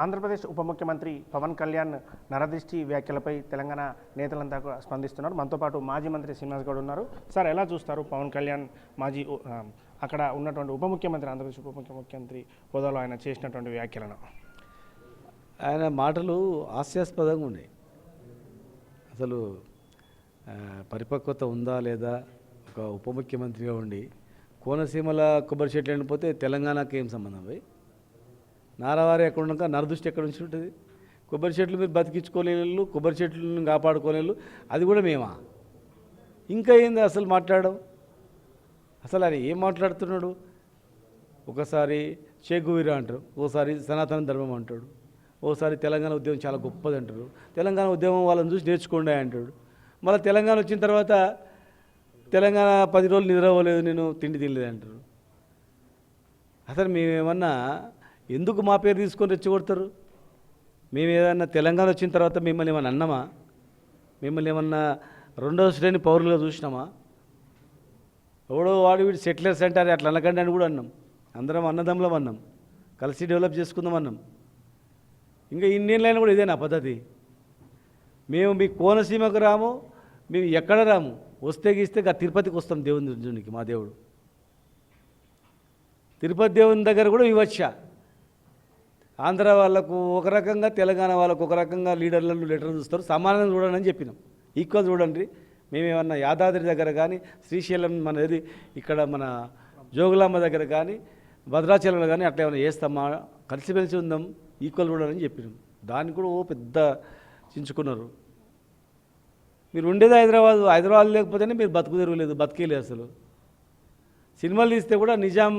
ఆంధ్రప్రదేశ్ ఉప ముఖ్యమంత్రి పవన్ కళ్యాణ్ నరదృష్టి వ్యాఖ్యలపై తెలంగాణ నేతలంతా స్పందిస్తున్నారు. మనతో పాటు మాజీ మంత్రి శ్రీనివాస్ గౌడ్ ఉన్నారు. సార్, ఎలా చూస్తారు పవన్ కళ్యాణ్ మాజీ అక్కడ ఉన్నటువంటి ఉప ముఖ్యమంత్రి, ఆంధ్రప్రదేశ్ ఉప ముఖ్యమంత్రి హోదాలో ఆయన చేసినటువంటి వ్యాఖ్యలను? ఆయన మాటలు హాస్యాస్పదంగా ఉన్నాయి. అసలు పరిపక్వత ఉందా లేదా? ఒక ఉప ముఖ్యమంత్రిగా ఉండి కోనసీమల కొబ్బరి చెట్లు ఎండిపోతే తెలంగాణకి ఏం సంబంధం? పోయి నారావారి ఎక్కడ ఉన్నాక నరదృష్టి ఎక్కడ నుంచి ఉంటుంది? కొబ్బరి చెట్లు మీరు బతికించుకోలేళ్ళు, కొబ్బరి చెట్లను కాపాడుకోలేళ్ళు, అది కూడా మేమా? ఇంకా ఏంది అసలు మాట్లాడడం? అసలు ఆయన ఏం మాట్లాడుతున్నాడు? ఒకసారి చేగువీరా అంటారు, ఓసారి సనాతన ధర్మం అంటాడు, ఓసారి తెలంగాణ ఉద్యమం చాలా గొప్పది అంటారు, తెలంగాణ ఉద్యమం వాళ్ళని చూసి నేర్చుకోండి అంటాడు. మళ్ళీ తెలంగాణ వచ్చిన తర్వాత తెలంగాణ 10 రోజులు నిద్రపోలేదు, నేను తిండి తినలేదు అంటారు. అసలు మేమేమన్నా ఎందుకు మా పేరు తీసుకొని రెచ్చగొడతారు? మేము ఏదన్నా తెలంగాణ వచ్చిన తర్వాత మిమ్మల్ని ఏమన్నా అన్నామా? మిమ్మల్ని ఏమన్నా రెండవ శ్రేణి పౌరులుగా చూసినామా? ఎవడో వాడు వీడు సెటిలర్స్ అంటారు, అట్లా అనకండి అని కూడా అన్నాం. అందరం అన్నదమ్ములం అన్నాం, కలిసి డెవలప్ చేసుకుందాం అన్నాం. ఇంకా ఇన్నేళ్ళైనా కూడా ఇదేనా పద్ధతి? మేము మీ కోనసీమకు రాము, మేము ఎక్కడ రాము, వస్తే గీస్తే తిరుపతికి వస్తాం దేవునికి. మా దేవుడు తిరుపతి దేవుని దగ్గర కూడా వివక్ష. ఆంధ్ర వాళ్ళకు ఒక రకంగా, తెలంగాణ వాళ్ళకు ఒక రకంగా లీడర్లను లెటర్ చూస్తారు. సమానంగా చూడండి అని చెప్పినాం, ఈక్వల్ చూడండి. మేమేమన్నా యాదాద్రి దగ్గర కానీ, శ్రీశైలం మనది ఇక్కడ మన జోగులాంబ దగ్గర కానీ, భద్రాచలంలో కానీ అట్లా ఏమైనా చేస్తామా? కలిసిమెలిసి ఉందాం, ఈక్వల్ చూడాలని చెప్పినాం. దాన్ని కూడా పెద్ద చించుకున్నారు. మీరు ఉండేది హైదరాబాద్ లేకపోతేనే మీరు బతుకు తెరవలేదు, బతికేలేదు. అసలు సినిమాలు తీస్తే కూడా నిజాం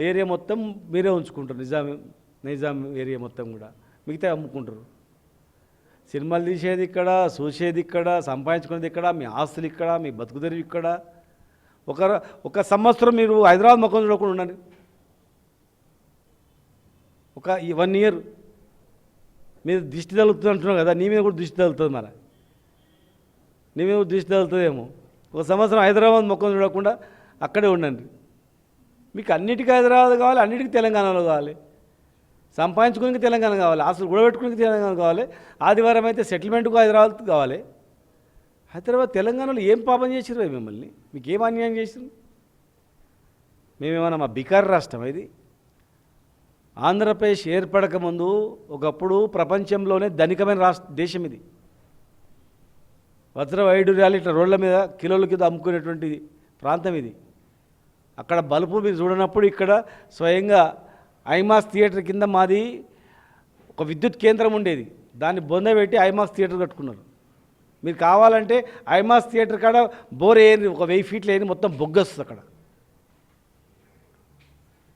ఏరియా మొత్తం మీరే ఉంచుకుంటారు, నిజాం ఏరియా మొత్తం కూడా మిగతా అమ్ముకుంటారు. సినిమాలు తీసేది ఇక్కడ, చూసేది ఇక్కడ, సంపాదించుకునేది ఇక్కడ, మీ ఆస్తులు ఇక్కడ, మీ బతుకు తెరువు ఇక్కడ. ఒక సంవత్సరం మీరు హైదరాబాద్ ముఖం చూడకుండా ఉండండి, ఒక 1 ఇయర్ మీరు దృష్టి తగులుతుంది అంటున్నారు కదా, నీ మీద కూడా దృష్టి తగులుతుంది. మరి నీ మీద కూడా దృష్టి తగులుతుందేమో. ఒక సంవత్సరం హైదరాబాద్ ముఖం చూడకుండా అక్కడే ఉండండి. మీకు అన్నిటికీ హైదరాబాద్ కావాలి, అన్నిటికీ తెలంగాణలో కావాలి, సంపాదించుకునే తెలంగాణ కావాలి, ఆస్తులు కూడబెట్టుకునే తెలంగాణ కావాలి, ఆదివారం అయితే సెటిల్మెంట్కు హైదరాబాద్ కావాలి. హైదరాబాద్ తెలంగాణలో ఏం పాపం చేసిర్రు మిమ్మల్ని? మీకు ఏం అన్యాయం చేసిరు? మేమేమన్నా మా బికార్ రాష్ట్రం ఇది? ఆంధ్రప్రదేశ్ ఏర్పడక ముందు ఒకప్పుడు ప్రపంచంలోనే ధనికమైన దేశం ఇది. వజ్ర వైడూర్యాలు ఇట్లా రోడ్ల మీద కిలోల కింద అమ్ముకునేటువంటి ప్రాంతం ఇది. అక్కడ బల్బు మీరు చూడనప్పుడు ఇక్కడ స్వయంగా ఐమాక్స్ థియేటర్ కింద మాది ఒక విద్యుత్ కేంద్రం ఉండేది, దాన్ని బొందబెట్టి ఐమాక్స్ థియేటర్ కట్టుకున్నారు. మీరు కావాలంటే ఐమాక్స్ థియేటర్ కాడ బోర్ వేయని, ఒక 1000 ఫీట్లు వేయని, మొత్తం బొగ్గొస్తుంది. అక్కడ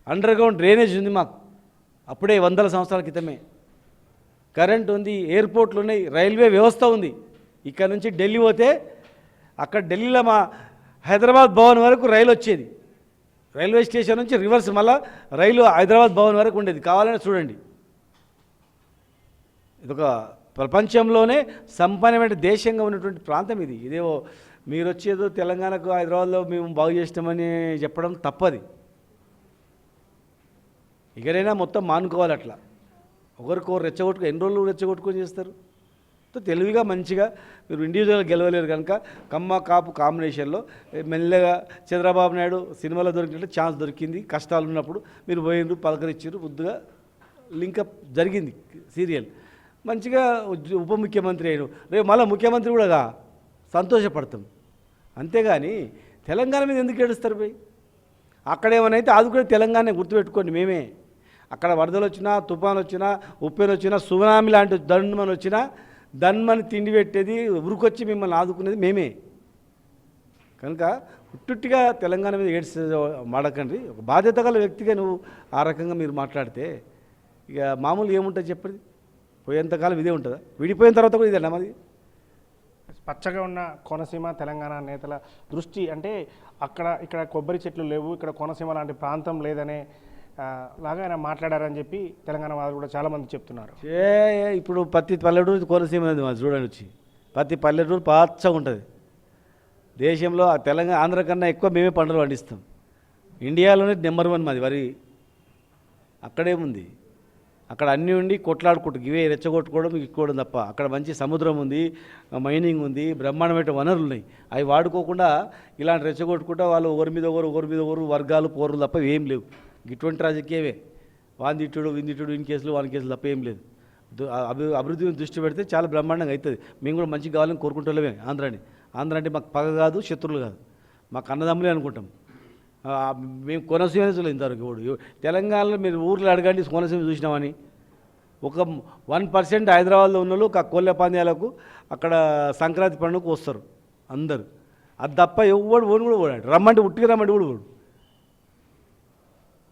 అండర్ గ్రౌండ్ డ్రైనేజ్ ఉంది మాకు, అప్పుడే 100 సంవత్సరాల క్రితమే. కరెంట్ ఉంది, ఎయిర్పోర్ట్లు ఉన్నాయి, రైల్వే వ్యవస్థ ఉంది. ఇక్కడ నుంచి ఢిల్లీ పోతే అక్కడ ఢిల్లీలో మా హైదరాబాద్ భవన్ వరకు రైలు వచ్చేది. రైల్వే స్టేషన్ నుంచి రివర్స్ మళ్ళా రైలు హైదరాబాద్ భవన్ వరకు ఉండేది. కావాలని చూడండి. ఇదొక ప్రపంచంలోనే సంపన్నమైన దేశంగా ఉన్నటువంటి ప్రాంతం ఇది. ఇదేవో మీరు వచ్చేదో తెలంగాణకు హైదరాబాద్లో మేము బాగు చేసినామని చెప్పడం తప్పది. ఇకనైనా మొత్తం మానుకోవాలి. అట్లా ఒకరికొకరు ఎన్ని రోజులు రెచ్చగొట్టుకొని చేస్తారు? తెలివిగా మంచిగా మీరు ఇండివిజువల్గా గెలవలేరు కనుక కమ్మ కాపు కాంబినేషన్లో మెల్లగా చంద్రబాబు నాయుడు సినిమాలో దొరికినట్టు ఛాన్స్ దొరికింది. కష్టాలు ఉన్నప్పుడు మీరు పోయిండ్రు, పలకరించారు, బుద్ధిగా లింకప్ జరిగింది సీరియల్. మంచిగా ఉప ముఖ్యమంత్రి అయిన రేపు మళ్ళీ ముఖ్యమంత్రి కూడా సంతోషపడతాం. అంతేగాని తెలంగాణ మీద ఎందుకు ఏడుస్తారు పోయి? అక్కడేమనైతే ఆదుకునే తెలంగాణ గుర్తుపెట్టుకోండి. మేమే అక్కడ వరదలు వచ్చినా, తుఫాను వచ్చినా, ఉప్పెను వచ్చినా, సునామీ లాంటి దండమని వచ్చినా దన్మని తిండి పెట్టేది, ఉరుకొచ్చి మిమ్మల్ని ఆదుకునేది మేమే. కనుక పుట్టుట్టిగా తెలంగాణ మీద ఏడ్స్ మాడకండి. ఒక బాధ్యత గల వ్యక్తిగా నువ్వు ఆ రకంగా మీరు మాట్లాడితే ఇక మామూలుగా ఏముంటుంది చెప్పండి? పోయేంతకాలం ఇదే ఉంటుందా? విడిపోయిన తర్వాత కూడా ఇదేనా మాది? పచ్చగా ఉన్న కోనసీమ తెలంగాణ నేతల దృష్టి అంటే ఇక్కడ కొబ్బరి చెట్లు లేవు, ఇక్కడ కోనసీమ లాంటి ప్రాంతం లేదనే లాగా ఆయన మాట్లాడారని చెప్పి తెలంగాణ వాళ్ళు కూడా చాలామంది చెప్తున్నారు. ఇప్పుడు ప్రతి పల్లెటూరు కోనసీమ అనేది మాది చూడండి. వచ్చి ప్రతి పల్లెటూరు పచ్చగా ఉంటుంది. దేశంలో తెలంగాణ ఆంధ్ర కన్నా ఎక్కువ మేమే పంటలు పండిస్తాం. ఇండియాలోనే నెంబర్ 1 మాది వరి. అక్కడేముంది? అక్కడ అన్నీ ఉండి కొట్లాడుకుంటూ ఇవే రెచ్చగొట్టుకోవడం ఇచ్చుకోవడం తప్ప అక్కడ మంచి సముద్రం ఉంది, మైనింగ్ ఉంది, బ్రహ్మాండమైన వనరులు ఉన్నాయి. అవి వాడుకోకుండా ఇలాంటి రెచ్చగొట్టుకుంటా వాళ్ళు ఒకరి మీద ఒకరు వర్గాలు పోరులు తప్ప ఏం లేవు. ఇటువంటి రాజకీయమే వాని తిట్టుడు విందిట్టుడు ఇన్ కేసులు వాని కేసులు తప్ప ఏం లేదు. అభివృద్ధిని దృష్టి పెడితే చాలా బ్రహ్మాండంగా అవుతుంది. మేము కూడా మంచి కావాలని కోరుకుంటున్నామే ఆంధ్ర అంటే మాకు పగ కాదు, శత్రువులు కాదు, మాకు అన్నదమ్ములే అనుకుంటాం. మేము కోనసీమ చూడలేదు ఇంతవరకు. తెలంగాణలో మీరు ఊర్లో అడగండి కోనసీమ చూసినామని. ఒక 1% హైదరాబాద్లో ఉన్న వాళ్ళు కోళ్ళ పంద్యాలకు అక్కడ సంక్రాంతి పండుగకు వస్తారు అందరు. అది తప్ప ఎవడు ఓడి కూడా ఓడాడు. రమ్మంటే ఉట్టిగా రమ్మంటే కూడా ఓడు.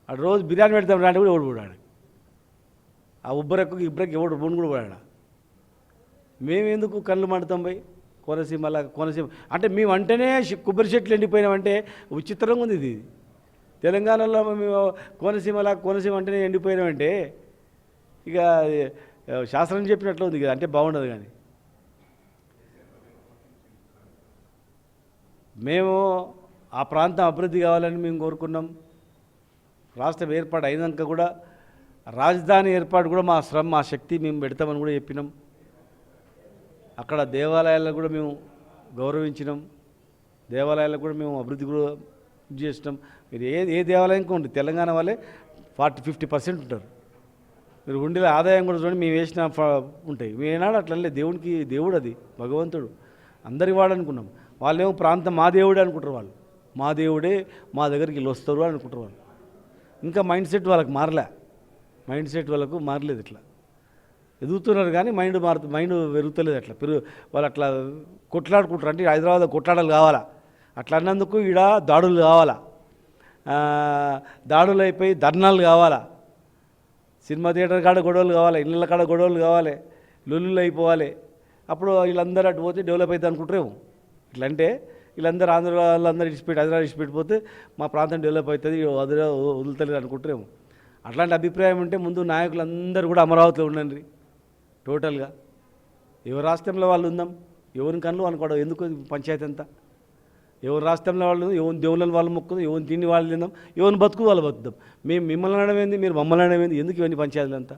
అటు రోజు బిర్యానీ పెడతాం రాంటే కూడా ఎవడు ఓడాడు. ఆ ఇబ్బరికి ఎవడు ఓడి కూడా ఓడాడు. మేము ఎందుకు కళ్ళు మండుతాం పోయి కోనసీమ అంటే మేము అంటేనే కొబ్బరి చెట్లు ఎండిపోయినామంటే విచిత్రంగా ఉంది ఇది. తెలంగాణలో మేము కోనసీమ అంటేనే ఎండిపోయినామంటే ఇక శాస్త్రం చెప్పినట్లు ఉంది కదా, అంటే బాగుండదు. కానీ మేము ఆ ప్రాంతం అభివృద్ధి కావాలని మేము కోరుకున్నాం. రాష్ట్రం ఏర్పాటు అయినాక కూడా రాజధాని ఏర్పాటు కూడా మా శక్తి మేము పెడతామని కూడా చెప్పినాం. అక్కడ దేవాలయాలకు కూడా మేము గౌరవించినాం. దేవాలయాలకు కూడా మేము అభివృద్ధి కూడా చేసినాం. మీరు ఏ దేవాలయంకి ఉండి తెలంగాణ వాళ్ళే 40-50% ఉంటారు. మీరు ఉండిన ఆదాయం కూడా చూడండి, మేము వేసిన ఉంటాయి. మేము ఏనాడు అట్లా దేవుడికి దేవుడు అది భగవంతుడు అందరి వాడు అనుకున్నాం. వాళ్ళేమో ప్రాంతం మా దేవుడే అనుకుంటారు. వాళ్ళు మా దేవుడే మా దగ్గరికి వీళ్ళు వస్తారు అనుకుంటారు. వాళ్ళు ఇంకా మైండ్ సెట్ వాళ్ళకి మారలేదు. ఇట్లా ఎదుగుతున్నారు కానీ మైండ్ పెరుగుతలేదు. అట్లా వాళ్ళు అట్లా కొట్లాడుకుంటారు. అంటే హైదరాబాద్లో కొట్లాటలు కావాలా, అట్లా అన్నందుకు ఈడ దాడులు కావాలా, దాడులు అయిపోయి ధర్నాలు కావాలా, సినిమా థియేటర్ కాడ గొడవలు కావాలి, ఇళ్ళ కాడ గొడవలు కావాలి, లొల్లులు అయిపోవాలి. అప్పుడు వీళ్ళందరూ అటు పోతే డెవలప్ అవుతుంది అనుకుంటారేమో. ఇట్లా అంటే వీళ్ళందరూ ఆంధ్ర వాళ్ళందరూ హైదరాబాద్ ఇచ్చిపెట్టిపోతే మా ప్రాంతం డెవలప్ అవుతుంది, వదులుతలేదు అనుకుంటారేమో. అట్లాంటి అభిప్రాయం ఉంటే ముందు నాయకులందరూ కూడా అమరావతిలో ఉండండి. టోటల్గా ఎవరి రాష్ట్రంలో వాళ్ళు ఉందాం, ఎవరిని కళ్ళు అనుకోవడం ఎందుకు పంచాయతీ అంతా. ఎవరి రాష్ట్రంలో వాళ్ళు ఎవరిని దేవుళ్ళని వాళ్ళు మొక్కుదాం, ఎవరిని తిండి వాళ్ళు తిందాం, ఎవరిని బతుకు వాళ్ళు బతుకుదాం. మేము మిమ్మల్ని అనడమేంది, మీరు మమ్మల్ని అనడమేంది, ఎందుకు ఇవన్నీ పంచాయతీలు అంతా.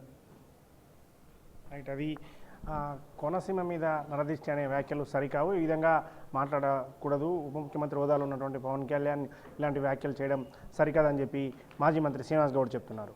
రైట్. అది కోనసీమ మీద నరదిష్టి అనే వ్యాఖ్యలు సరికావు. ఈ విధంగా మాట్లాడకూడదు. ఉప ముఖ్యమంత్రి హోదాలో ఉన్నటువంటి పవన్ కళ్యాణ్ ఇలాంటి వ్యాఖ్యలు చేయడం సరికాదని చెప్పి మాజీ మంత్రి శ్రీనివాస్ గౌడ్ చెప్తున్నారు.